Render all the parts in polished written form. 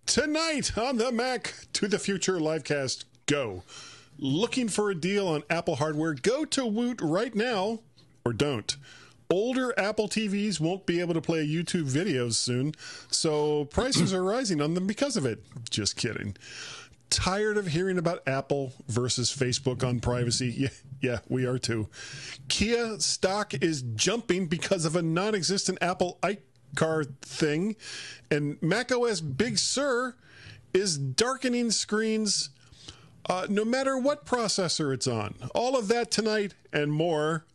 Tonight on the Mac to the Future livecast, go. Looking for a deal on Apple hardware? Go to Woot right now, or don't. Older Apple TVs won't be able to play YouTube videos soon, so prices are rising on them because of it. Just kidding. Tired of hearing about Apple versus Facebook on privacy? Yeah, we are too. Kia stock is jumping because of a non-existent Apple iCar thing, and macOS Big Sur is darkening screens no matter what processor it's on. All of that tonight and more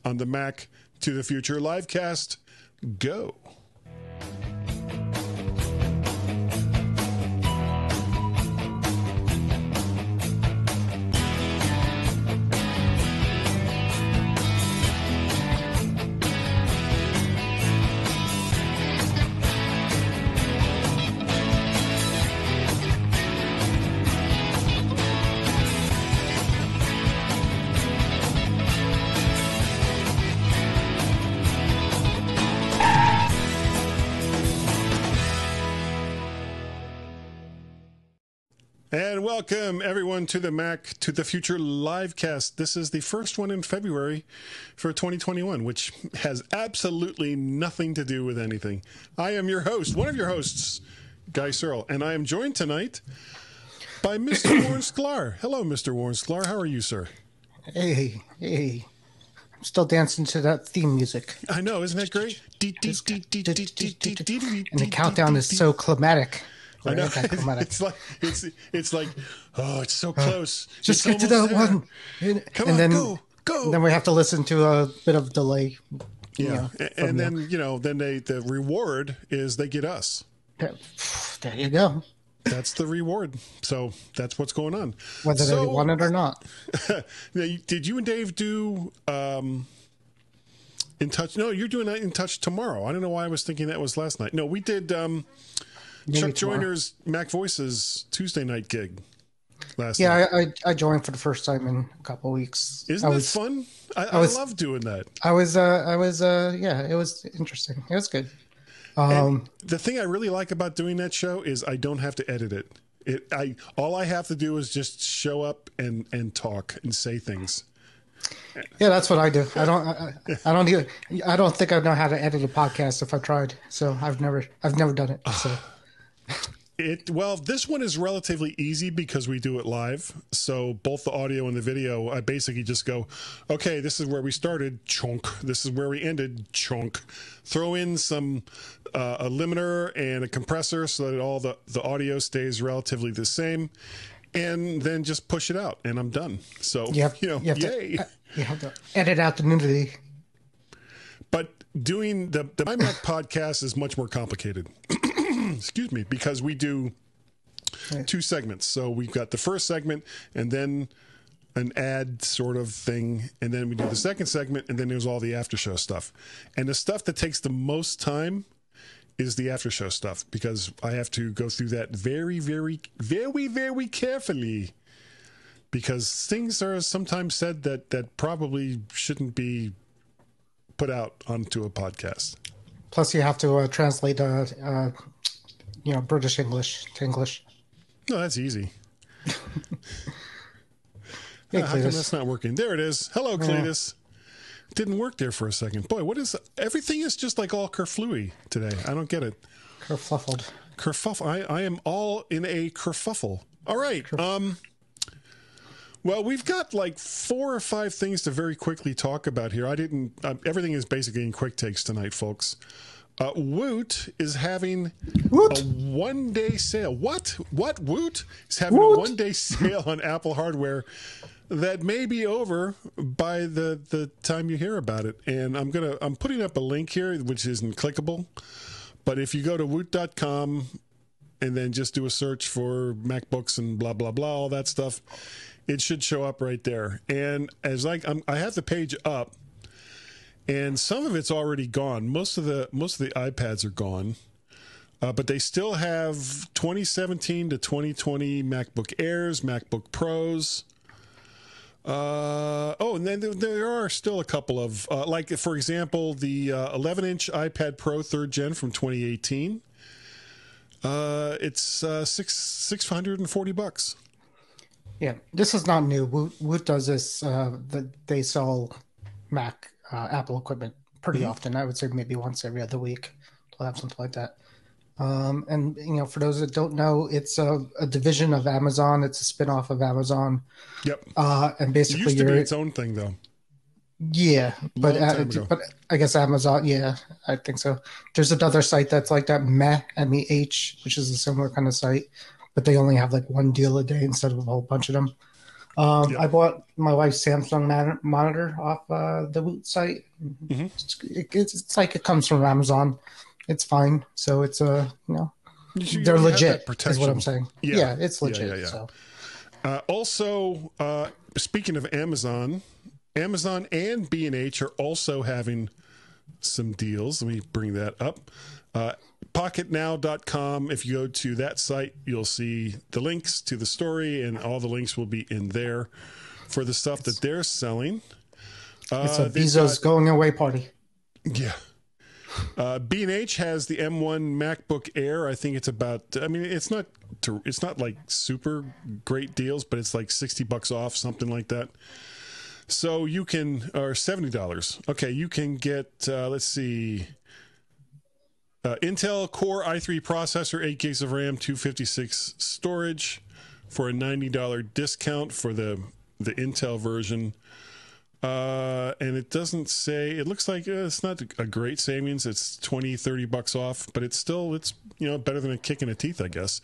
on the Mac to the Future livecast. Go. And welcome, everyone, to the Mac to the Future livecast. This is the first one in February for 2021, which has absolutely nothing to do with anything. I am your host, one of your hosts, Guy Searle, and I am joined tonight by Mr. Warren Sklar. Hello, Mr. Warren Sklar. How are you, sir? Hey. I'm still dancing to that theme music. I know, isn't that great? And the countdown is so climatic. I know. It's like, oh, it's so close. Just get to that one. Come on, go. And then we have to listen to a bit of delay. Yeah, and then the reward is they get us. There you go. That's the reward. So that's what's going on. Whether they want it or not. Did you and Dave do In Touch? No, you're doing In Touch tomorrow. I don't know why I was thinking that was last night. No, we did Chuck Joyner's Mac Voices Tuesday night gig last night. Yeah, I joined for the first time in a couple of weeks. Isn't it fun? I love doing that. It was interesting. It was good. The thing I really like about doing that show is I don't have to edit it. All I have to do is just show up and talk and say things. Yeah, that's what I do. I don't think I know how to edit a podcast if I tried. So I've never done it. So. Well, this one is relatively easy because we do it live. So both the audio and the video, I basically just go, okay, this is where we started, chunk. This is where we ended, chunk. Throw in some a limiter and a compressor so that all the audio stays relatively the same, and then just push it out, and I'm done. So yay! You have to edit out the nudity. But doing the MyMac podcast is much more complicated. Excuse me, because we do two segments. So we've got the first segment and then an ad sort of thing, and then we do the second segment, and then there's all the after show stuff. And the stuff that takes the most time is the after show stuff, because I have to go through that very, very, very, very carefully, because things are sometimes said that probably shouldn't be put out onto a podcast. Plus, you have to translate British English to English. No, that's easy. Hey, how come that's not working? There it is. Hello, Cletus. It didn't work there for a second. Boy, everything is just like all kerflooey today. I don't get it. Kerfuffled. Kerfuffle. I am all in a kerfuffle. All right. Well, we've got like 4 or 5 things to very quickly talk about here. Everything is basically in quick takes tonight, folks. Woot is having a one-day sale. What? Woot is having a one-day sale on Apple hardware that may be over by the time you hear about it. And I'm putting up a link here, which isn't clickable. But if you go to woot.com and then just do a search for MacBooks and blah, blah, blah, all that stuff, it should show up right there. And I have the page up, and some of it's already gone. Most of the iPads are gone, but they still have 2017 to 2020 MacBook Airs, MacBook Pros, And then there are still a couple of, like, for example, the 11-inch iPad Pro 3rd Gen from 2018. It's $640. Yeah, this is not new. Woot does this. They sell Mac Apple equipment pretty often. I would say maybe once every other week. They'll have something like that. And for those that don't know, it's a division of Amazon. It's a spinoff of Amazon. Yep. And basically, it used to be its own thing, though. Yeah, but I guess Amazon. Yeah, I think so. There's another site that's like that, MEH, which is a similar kind of site, but they only have like one deal a day instead of a whole bunch of them. Yep. I bought my wife's Samsung monitor off the Woot site. Mm-hmm. It's like it comes from Amazon. It's fine. So it's they're legit. Is what I'm saying. Yeah, it's legit. Yeah. So. Also, speaking of Amazon and B&H are also having some deals. Let me bring that up. Pocketnow.com. If you go to that site, you'll see the links to the story, and all the links will be in there for the stuff that they're selling. It's a Bezos going away party. Yeah. B&H has the M1 MacBook Air. I think it's about, it's not like super great deals, but it's like $60 off, something like that. So you can, or $70. Okay, you can get, let's see, Intel Core i3 processor, 8 gigs of RAM, 256 storage for a $90 discount for the Intel version. And it doesn't say, it looks like it's not a great savings. It's $20-$30 off, but it's still, better than a kick in the teeth, I guess.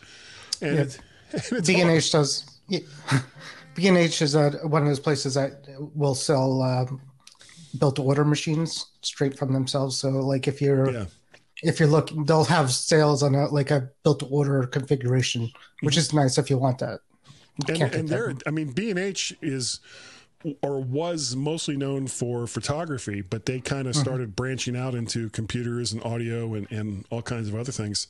And B&H does. Yeah. B&H is one of those places that will sell built-to-order machines straight from themselves. So, like, if you're looking, they'll have sales on a built-to-order configuration, which is nice if you want that. B&H is or was mostly known for photography, but they kind of started branching out into computers and audio and all kinds of other things.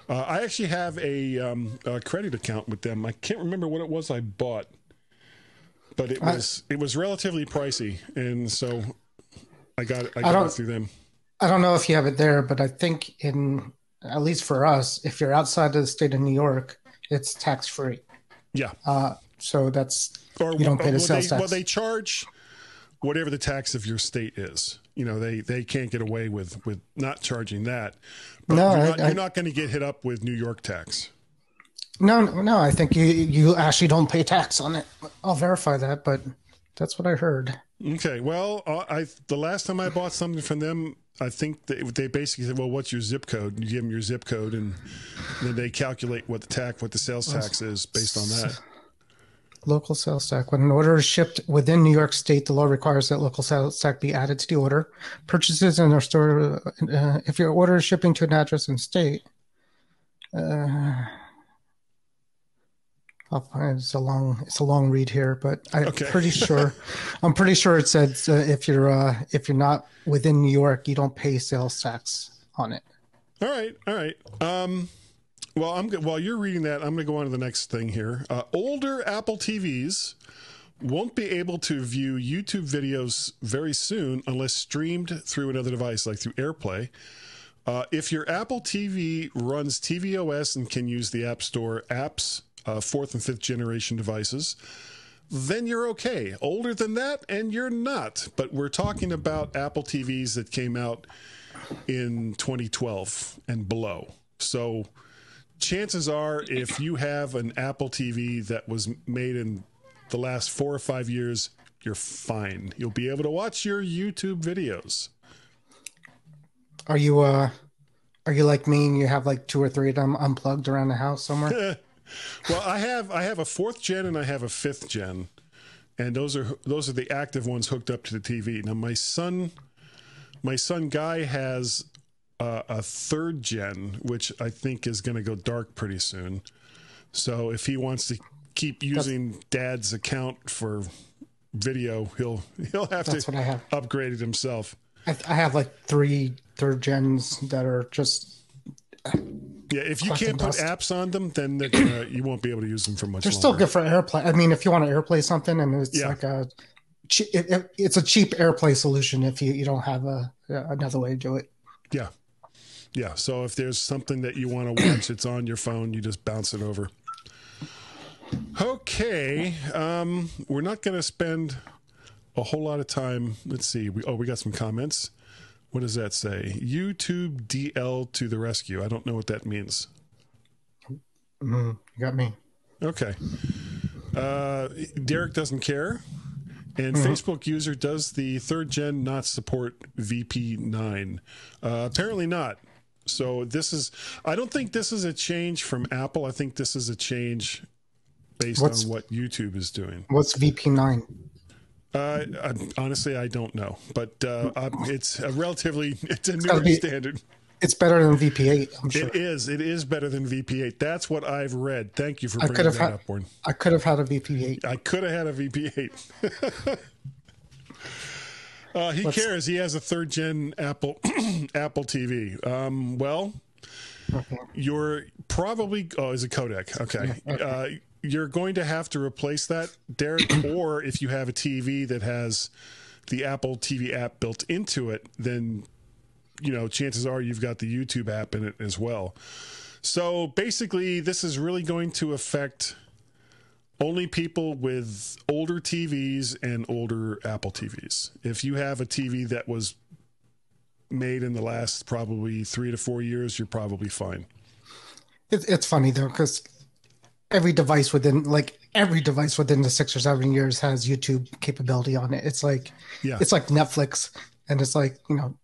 I actually have a credit account with them. I can't remember what it was I bought, but it was relatively pricey, and so I got it through them. I don't know if you have it there, but I think at least for us, if you're outside of the state of New York, it's tax free. Yeah. So you don't pay the sales tax. Well, they charge whatever the tax of your state is. They can't get away with not charging that. But you're not going to get hit up with New York tax. No. I think you actually don't pay tax on it. I'll verify that, but that's what I heard. Okay. Well, the last time I bought something from them, I think they basically said, "Well, what's your zip code?" You give them your zip code, and then they calculate what the sales tax is based on that. Local sales tax. When an order is shipped within New York State, the law requires that local sales tax be added to the order. Purchases in our store, if your order is shipping to an address in state, it's a long read here, but I'm pretty sure it says if you're not within New York, you don't pay sales tax on it. All right. While you're reading that, I'm going to go on to the next thing here. Older Apple TVs won't be able to view YouTube videos very soon unless streamed through another device, like through AirPlay. If your Apple TV runs tvOS and can use the App Store apps, 4th and 5th generation devices, then you're okay. Older than that, and you're not. But we're talking about Apple TVs that came out in 2012 and below. So chances are, if you have an Apple TV that was made in the last 4 or 5 years, you're fine. You'll be able to watch your YouTube videos. Are you like me and you have like 2 or 3 of them unplugged around the house somewhere? Well, I have a 4th gen and I have a 5th gen, and those are the active ones hooked up to the TV. Now my son Guy has a 3rd gen, which I think is going to go dark pretty soon. So if he wants to keep using Dad's account for video, he'll have to upgrade it himself. I have like 3 3rd gens that are just Yeah, if you can't put apps on them, then you won't be able to use them for much They're longer. still good for AirPlay. I mean, if you want to AirPlay something, and it's like it's a cheap AirPlay solution if you don't have another way to do it. Yeah. Yeah. So if there's something that you want to watch, it's on your phone, you just bounce it over. Okay. We're not going to spend a whole lot of time. Let's see. We got some comments. What does that say? YouTube DL to the rescue. I don't know what that means. You got me. Okay. Derek doesn't care. And Facebook user, does the third gen not support VP9? Apparently not. So I don't think this is a change from Apple. I think this is a change based on what YouTube is doing. What's VP9? Honestly, I don't know, but it's a newer standard. It's better than VP8, I'm sure. It is better than VP8. That's what I've read. Thank you for bringing that up, Warren. I could have had a VP8. I could have had a VP8. He cares. He has a third gen Apple TV. You're probably is it codec? Okay. Okay. You're going to have to replace that, Derek, or if you have a TV that has the Apple TV app built into it, then chances are you've got the YouTube app in it as well. So basically, this is really going to affect only people with older TVs and older Apple TVs. If you have a TV that was made in the last probably 3 to 4 years, you're probably fine. It's funny though, because every device within the 6 or 7 years has YouTube capability on it. It's like Netflix, and it's like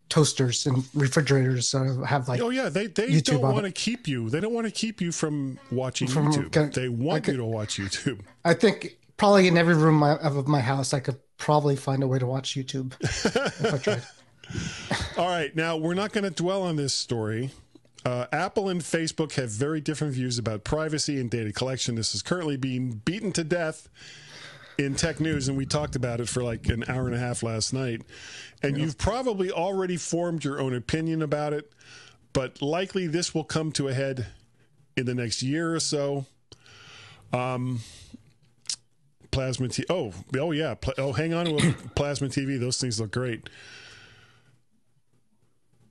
toasters and refrigerators have like. Oh yeah, they don't want to keep you. They don't want to keep you from watching YouTube. They want you to watch YouTube. I think probably in every room of my house, I could probably find a way to watch YouTube if I tried. All right, now we're not going to dwell on this story. Apple and Facebook have very different views about privacy and data collection. This is currently being beaten to death in tech news, and we talked about it for like an hour and a half last night. And you've probably already formed your own opinion about it, but likely this will come to a head in the next year or so. Plasma TV. Oh yeah. Hang on to a plasma TV. Those things look great.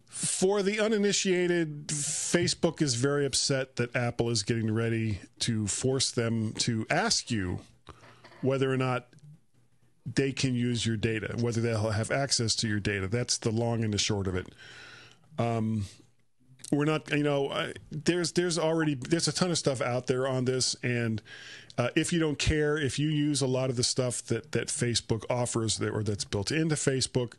For the uninitiated, Facebook is very upset that Apple is getting ready to force them to ask you whether or not they can use your data, whether they'll have access to your data. That's the long and the short of it. We're not, there's a ton of stuff out there on this, and if you don't care, if you use a lot of the stuff that Facebook offers or that's built into Facebook,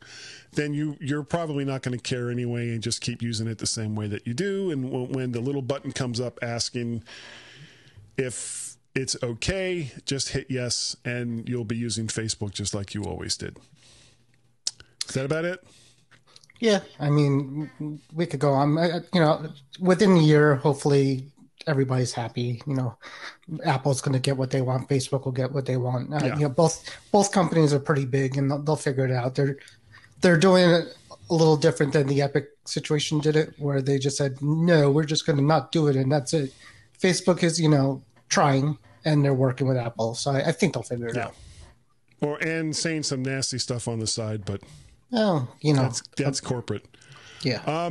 then you're probably not going to care anyway and just keep using it the same way that you do. And when the little button comes up asking if it's okay, just hit yes, and you'll be using Facebook just like you always did. Is that about it? Yeah, I mean, we could go on. Within a year, hopefully everybody's happy. Apple's going to get what they want. Facebook will get what they want. Both companies are pretty big, and they'll figure it out. They're doing it a little different than the Epic situation did it, where they just said, no, we're just going to not do it, and that's it. Facebook is, trying, and they're working with Apple, so I think they'll figure it out. And saying some nasty stuff on the side, but that's corporate. Yeah.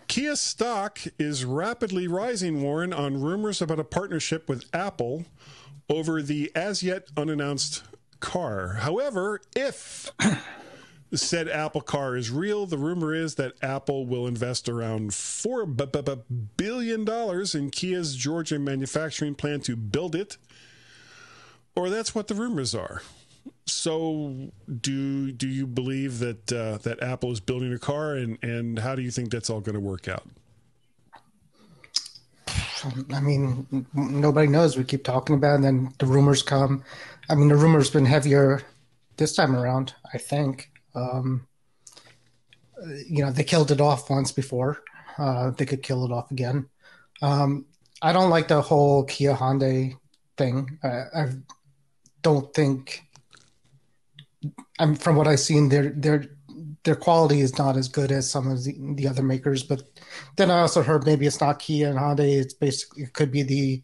Kia stock is rapidly rising, Warren, on rumors about a partnership with Apple over the as yet unannounced car. However, if said Apple car is real, the rumor is that Apple will invest around $4 billion in Kia's Georgia manufacturing plant to build it. Or that's what the rumors are. So do you believe that Apple is building a car, and how do you think that's all going to work out? I mean, nobody knows. We keep talking about it, and then the rumors come. I mean, the rumors been heavier this time around, I think. They killed it off once before. They could kill it off again. I don't like the whole Kia Hyundai thing. I don't think. From what I've seen, their quality is not as good as some of the other makers. But then I also heard maybe it's not Kia and Hyundai. It's basically, it could be the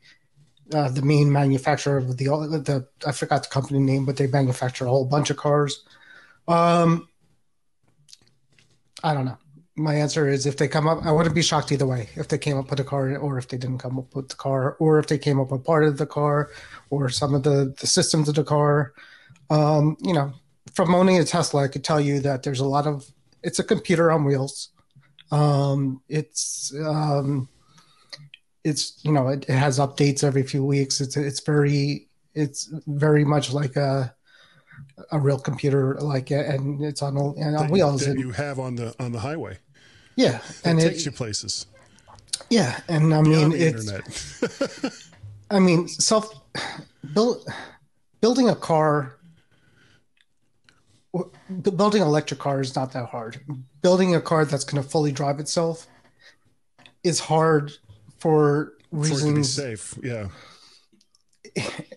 main manufacturer of the I forgot the company name, but they manufacture a whole bunch of cars. I don't know. My answer is if they come up, I wouldn't be shocked either way if they came up with a car or if they didn't come up with the car or if they came up with part of the car or some of the systems of the car. From owning a Tesla, I could tell you that there's it's a computer on wheels. It has updates every few weeks. It's very much like a real computer, and it's on wheels that you have on the highway. Yeah, and it takes you places. Yeah, and I mean internet. I mean, building a car. Building an electric car is not that hard. Building a car that's going to fully drive itself is hard for reasons. For it to be safe, yeah.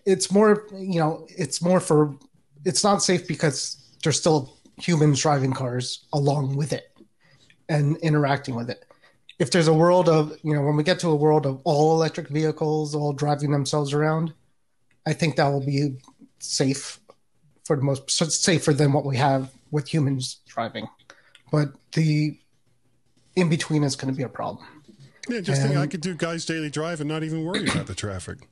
It's more, it's not safe because there's still humans driving cars along with it and interacting with it. If there's a world of, when we get to a world of all electric vehicles, all driving themselves around, I think that will be safe. For the most safer than what we have with humans driving, but the in between is going to be a problem. Yeah, think I could do Guy's Daily Drive and not even worry about the traffic.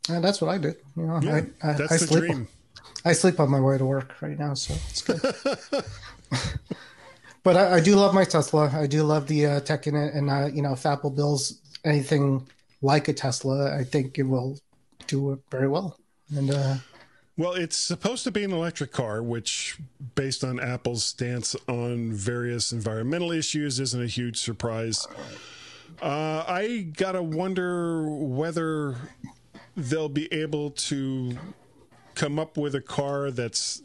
And that's what I do. That's I the sleep. dream. I sleep on my way to work right now, so it's good. But I do love my Tesla. I do love the tech in it, and if Apple builds anything like a Tesla, I think it will do it very well. And well, it's supposed to be an electric car, which, based on Apple's stance on various environmental issues, isn't a huge surprise. I gotta wonder whether they'll be able to come up with a car that's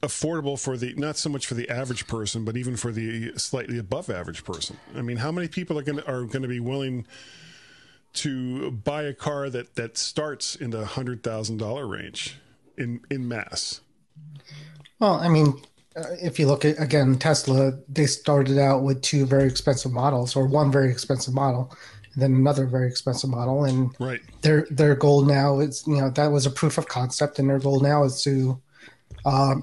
affordable for not so much for the average person, but even for the slightly above average person. I mean, how many people are going to be willing to buy a car that starts in the $100,000 range in mass? Well, I mean, if you look at, again, Tesla, they started out with two very expensive models, or one very expensive model, and then another very expensive model. And right. Their goal now is, that was a proof of concept, and their goal now is to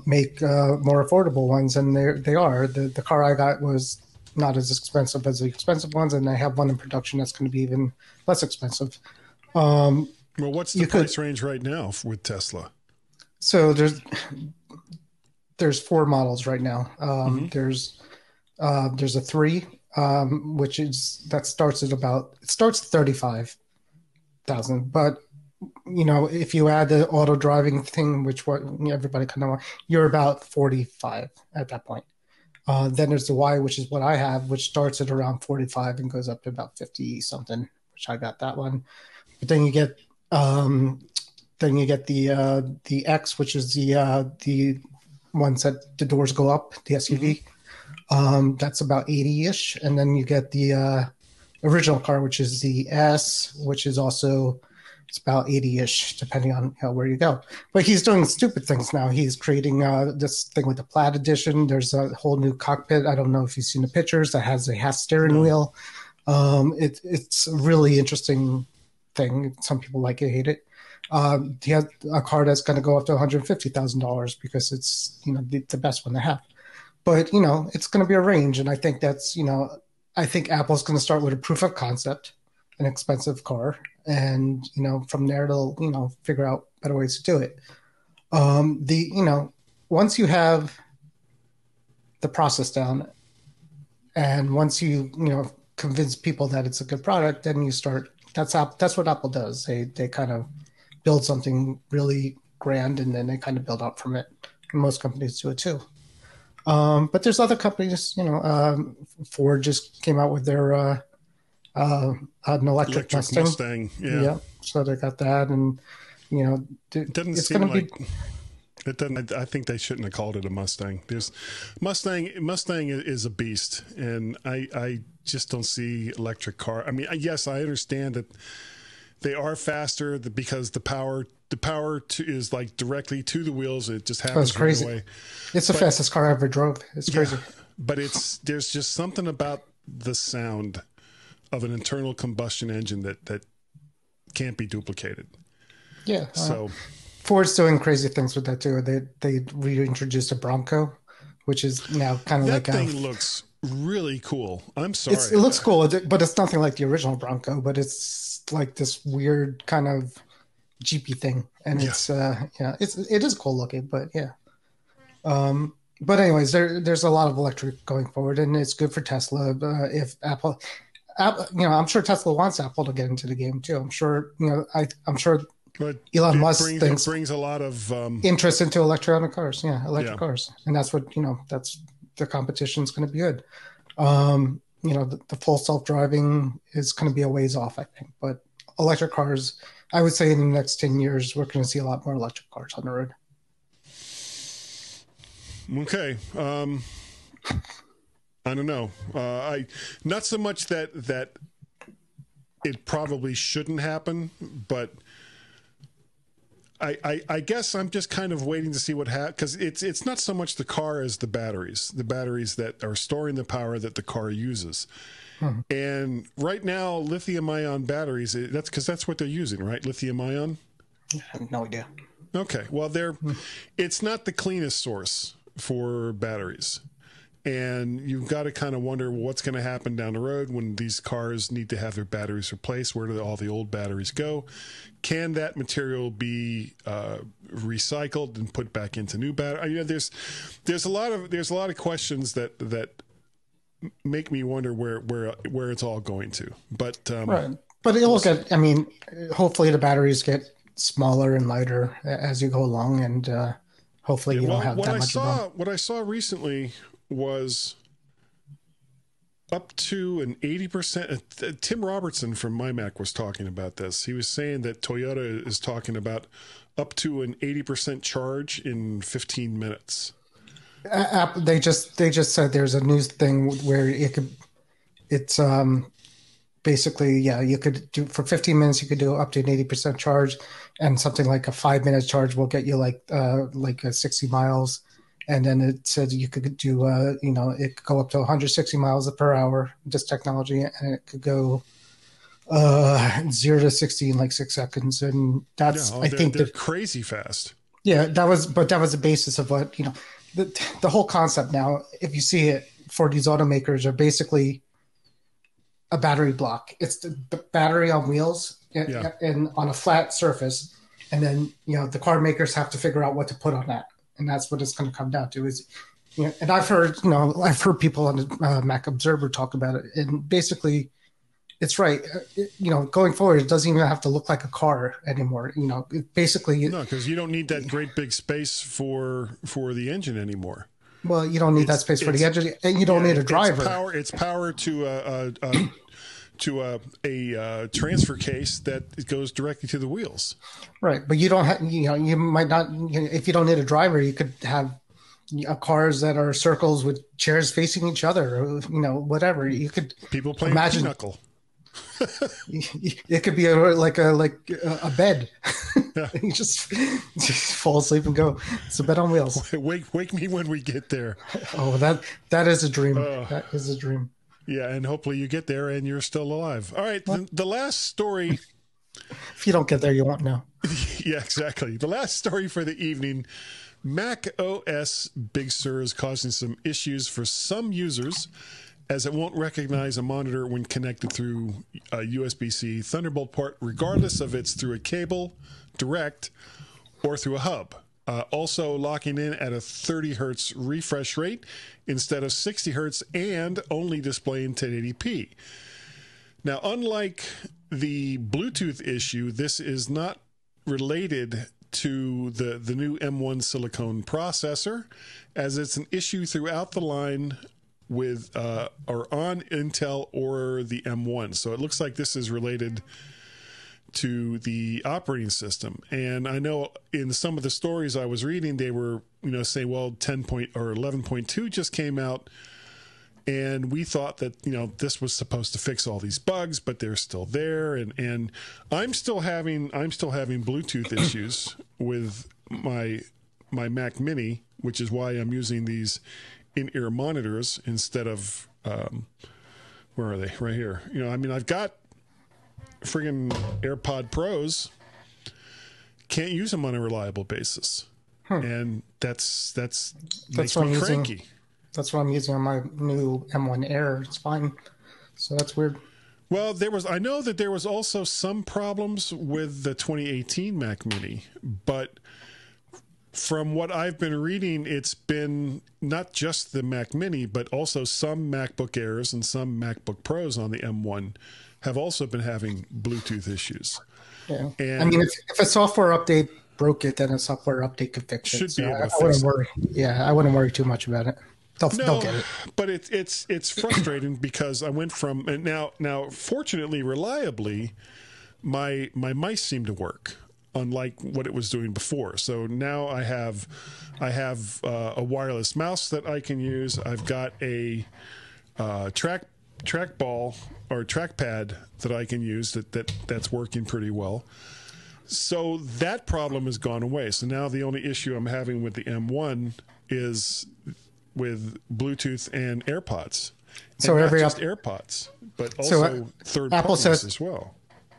make more affordable ones. And they are. The car I got was not as expensive as the expensive ones, and I have one in production that's going to be even less expensive. Well, what's the price range right now with Tesla? So there's four models right now. There's a 3, which starts at 35,000. But if you add the auto driving thing, which everybody kind of wants, you're about 45 at that point. Then there's the Y, which is what I have, which starts at around 45 and goes up to about 50 something, which I got that one. But then you get the X, which is the ones that the doors go up, the SUV. That's about 80-ish. And then you get the original car, which is the S, which is also, it's about 80-ish, depending on where you go. But he's doing stupid things now. He's creating this thing with the Plaid edition. There's a whole new cockpit. I don't know if you've seen the pictures. That has a half steering wheel. It's a really interesting thing. Some people like it, hate it. He has a car that's going to go up to $150,000 because it's the best one to have. But it's going to be a range, and I think that's I think Apple's going to start with a proof of concept, an expensive car, and from there they'll figure out better ways to do it. Once you have the process down, and once you convince people that it's a good product, then you start. That's what Apple does. They kind of build something really grand, and then they kind of build up from it. And most companies do it too. But there's other companies. Ford just came out with their an electric Mustang. Yeah. So they got that, and it doesn't seem like it doesn't. I think they shouldn't have called it a Mustang. Mustang is a beast, and I just don't see electric car. I mean, yes, I understand that they are faster because the the power is like directly to the wheels. It just happens. That's crazy. Right away. It's the fastest car I ever drove. It's crazy. But there's just something about the sound of an internal combustion engine that can't be duplicated. Yeah. So Ford's doing crazy things with that too. They reintroduced a Bronco, which is now kind of like that thing looks really cool. I'm sorry. It looks cool, but it's nothing like the original Bronco. But it's like this weird kind of Jeepy thing, and it is cool looking. But yeah. But anyways, there's a lot of electric going forward, and it's good for Tesla. If Apple, I'm sure Tesla wants Apple to get into the game too. I'm sure, I'm sure but Elon Musk brings a lot of interest into electronic cars. Yeah, electric cars, and that's what that's the competition is going to be good. The full self-driving is going to be a ways off, I think, but electric cars, I would say in the next 10 years, we're going to see a lot more electric cars on the road. Okay. I don't know. Not so much that it probably shouldn't happen, but I guess I'm just kind of waiting to see what happens, because it's not so much the car as the batteries that are storing the power that the car uses. And right now, lithium-ion batteries, that's what they're using, right? Lithium-ion? I have no idea. Okay. Well, it's not the cleanest source for batteries. And you've got to kind of wonder what's going to happen down the road when these cars need to have their batteries replaced. Where do all the old batteries go? Can that material be recycled and put back into new batteries? There's a lot of questions that make me wonder where it's all going to. But right. But it'll get. I mean, hopefully the batteries get smaller and lighter as you go along, and hopefully you don't have that much of them. What I saw recently was up to an 80%. Tim Robertson from MyMac was talking about this. He was saying that Toyota is talking about up to an 80% charge in 15 minutes. They just said there's a news thing where it's basically, you could do for 15 minutes, you could do up to an 80% charge, and something like a 5-minute charge will get you like 60 miles. And then it said you could do, it could go up to 160 miles per hour, this technology, and it could go 0 to 60 in like 6 seconds. And that's, I think they're crazy fast. Yeah, that was the basis of what, the whole concept now, if you see it for these automakers, are basically a battery block. It's the battery on wheels and on a flat surface. And then, the car makers have to figure out what to put on that. And that's what it's going to come down to is, and I've heard people on the Mac Observer talk about it. And basically it's right. Going forward, it doesn't even have to look like a car anymore. No, because you don't need that great big space for the engine anymore. Well, you don't need that space for the engine, and you don't need a driver. It's power to a transfer case that goes directly to the wheels. Right, but you don't have. You might not. If you don't need a driver, you could have cars that are circles with chairs facing each other. Or, whatever you could. People playing pinochle. It could be a bed. Yeah. You just fall asleep and go. It's a bed on wheels. Wake me when we get there. Oh, that is a dream. That is a dream. Yeah, and hopefully you get there and you're still alive. All right, the last story. If you don't get there, you won't know. Yeah, exactly. The last story for the evening. Mac OS Big Sur is causing some issues for some users, as it won't recognize a monitor when connected through a USB-C Thunderbolt port, regardless if it's through a cable, direct, or through a hub. Also locking in at a 30 hertz refresh rate instead of 60 hertz, and only displaying 1080p. Now, unlike the Bluetooth issue, this is not related to the new M1 silicone processor, as it's an issue throughout the line with or on Intel or the M1. So it looks like this is related to the operating system. And I know in some of the stories I was reading, they were saying, well, 10 point or 11.2 just came out, And we thought that, this was supposed to fix all these bugs, but they're still there. And I'm still having Bluetooth issues with my Mac Mini, which is why I'm using these in-ear monitors instead of, where are they? Right here. I've got friggin' AirPod Pros. Can't use them on a reliable basis. And that's makes me cranky. That's what I'm using on my new M1 Air. It's fine. So that's weird. Well, I know that there was also some problems with the 2018 Mac Mini, but from what I've been reading, it's been not just the Mac Mini, but also some MacBook Airs and some MacBook Pros on the M1 have also been having Bluetooth issues. Yeah. And if a software update broke it, then a software update could fix it. Should be able to I wouldn't worry. Yeah, I wouldn't worry too much about it. They'll get it. But it's frustrating because I went from, and now fortunately, reliably, my mice seem to work, unlike what it was doing before. So now I have a wireless mouse that I can use. I've got a trackball or trackpad that I can use that's working pretty well. So that problem has gone away. So now the only issue I'm having with the M1 is with Bluetooth and AirPods. So not just AirPods, but also third parties as well.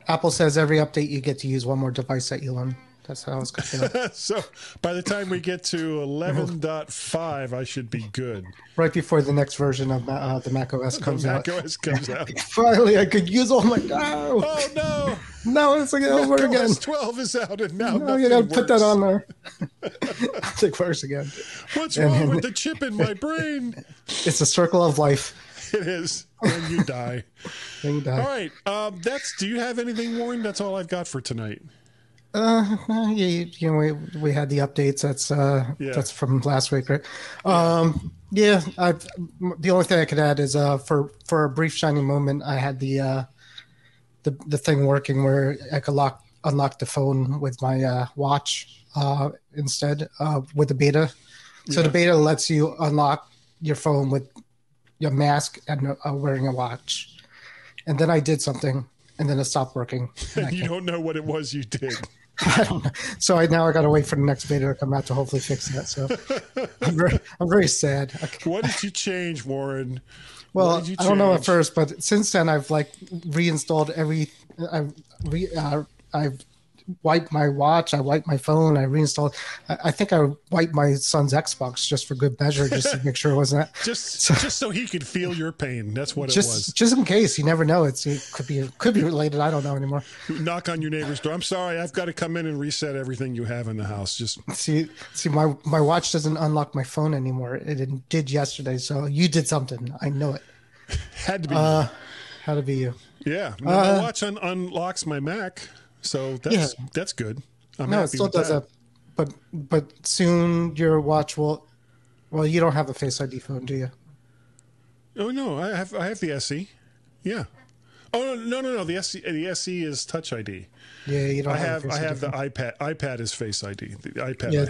Apple says every update you get to use one more device that you own. That's how it's going to So by the time we get to 11.5, I should be good. Right before the next version of the Mac OS comes out. Mac OS comes out. Finally, I could use all my... Oh, no. No, it's over again. Mac OS 12 is out, and now nothing you got to works. put that on there. It works again. What's wrong with the chip in my brain? It's a circle of life. It is. Then you die. Then you die. All right. Do you have anything, Warren? That's all I've got for tonight. We had the updates. That's from last week, right? The only thing I could add is for a brief shining moment, I had the thing working where I could unlock the phone with my watch instead with the beta. So the beta lets you unlock your phone with your mask and wearing a watch. And then I did something, and then it stopped working. You don't know what it was you did. I don't know. So now I got to wait for the next beta to come out to hopefully fix that. So I'm very sad. What did you change, Warren? Well, I don't know at first, but since then I've reinstalled I've wiped my watch, I wiped my phone, I reinstalled. I think I wiped my son's Xbox just for good measure, just to make sure it wasn't that. just so he could feel your pain. That's what it was. Just in case, you never know. It could be related. I don't know anymore. Knock on your neighbor's door. I'm sorry, I've got to come in and reset everything you have in the house. Just see, my watch doesn't unlock my phone anymore. It did yesterday, so you did something. I know it. Had to be. Had to be you. Yeah, my watch unlocks my Mac. So that's good. It still does that. But soon your watch will. Well, you don't have a Face ID phone, do you? Oh no, I have the SE. Yeah. Oh no. The SE is Touch ID. Yeah, you don't. I have the iPad. iPad is Face ID. The iPad it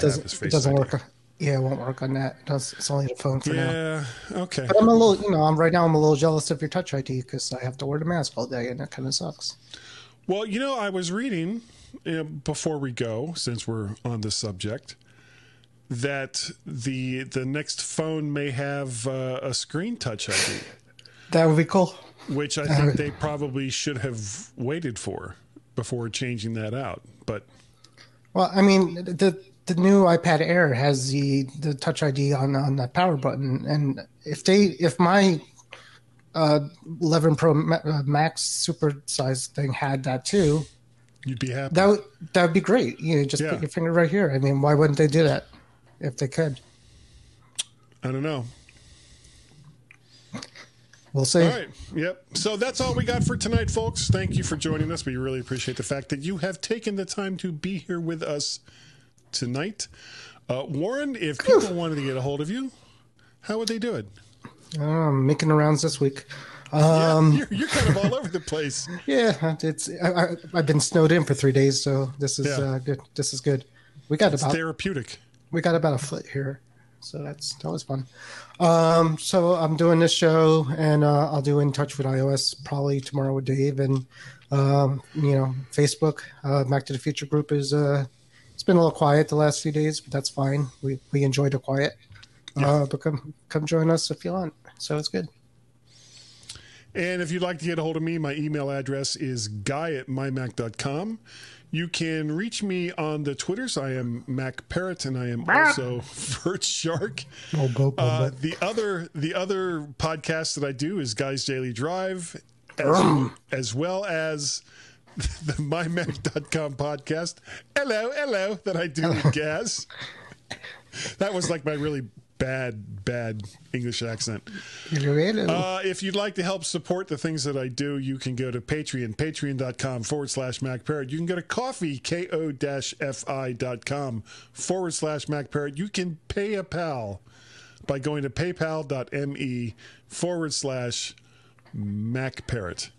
doesn't work. Yeah, it won't work on that. It's only the phone for now. Yeah. Okay. But I'm a little. Right now I'm a little jealous of your Touch ID because I have to wear the mask all day, and that kind of sucks. Well, I was reading before we go, since we're on this subject, that the next phone may have a screen touch ID. That would be cool. Which I think they probably should have waited for before changing that out. But well, I mean, the new iPad Air has the Touch ID on the power button, and if my 11 Pro Max supersized thing had that too, you'd be happy. That would be great. Put your finger right here. I mean, why wouldn't they do that if they could? I don't know. We'll see. All right. Yep. So that's all we got for tonight, folks. Thank you for joining us. We really appreciate the fact that you have taken the time to be here with us tonight. Warren, if people wanted to get a hold of you, how would they do it? I'm making the rounds this week. You're kind of all over the place. Yeah, I've been snowed in for 3 days, so this is good. This is good. It's therapeutic. We got about a foot here, So that was fun. So I'm doing this show, and I'll do In Touch with iOS probably tomorrow with Dave, and Facebook Back to the Future group is it's been a little quiet the last few days, but that's fine. We enjoy the quiet. But come join us if you want. So it's good. And if you'd like to get a hold of me, my email address is guy@mymac.com. You can reach me on the Twitters. I am Mac Parrot, and I am also Vert Shark. The other podcast that I do is Guy's Daily Drive, as well as the MyMac.com podcast. Hello, that I do with Gaz. That was like my really bad English accent. If you'd like to help support the things that I do, you can go to patreon.com/MacParrot. You can go to coffee, ko-fi.com/MacParrot. You can pay a pal by going to paypal.me/MacParrot.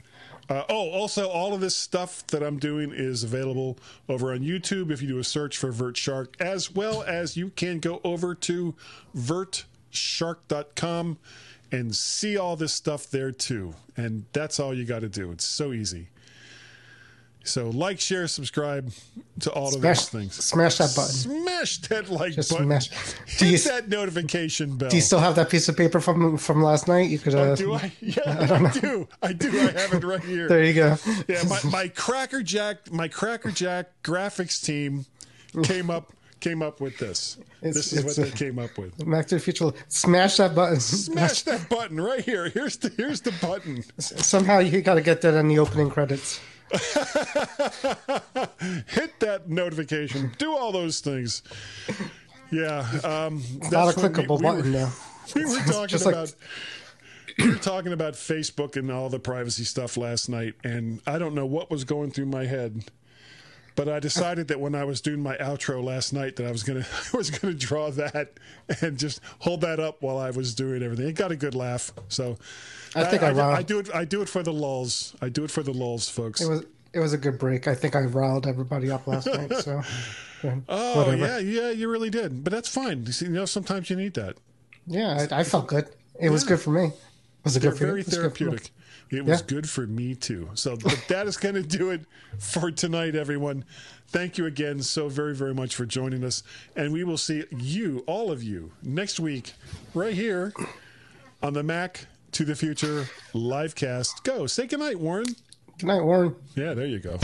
Also, all of this stuff that I'm doing is available over on YouTube if you do a search for Vert Shark, as well as you can go over to vertshark.com and see all this stuff there too. And that's all you got to do. It's so easy. So like, share, subscribe to all of those things. Smash that button. Smash that like Just button. Hit that notification bell. Do you still have that piece of paper from last night? You could. Do I? Yeah, I do. I have it right here. There you go. Yeah, my Cracker Jack graphics team came up with this. This is what they came up with. Back to the Future. Smash that button. Smash that button right here. Here's the button. Somehow you got to get that in the opening credits. Hit that notification. Do all those things. Yeah, that's not a clickable button now. We were talking about Facebook and all the privacy stuff last night, and I don't know what was going through my head, but I decided that when I was doing my outro last night that I was gonna draw that and just hold that up while I was doing everything. It got a good laugh, so I do it for the lulls. I do it for the lulls, folks. It was a good break. I think I riled everybody up last night. So yeah, you really did. But that's fine. Sometimes you need that. Yeah, I felt good. It was good for me. Was it good for you? Very therapeutic. It was good for me too. So that is going to do it for tonight, everyone. Thank you again so very, very much for joining us. And we will see you, all of you, next week right here on the Mac to the Future livecast. Go. Say goodnight, Warren. Good night, Warren. Yeah, there you go.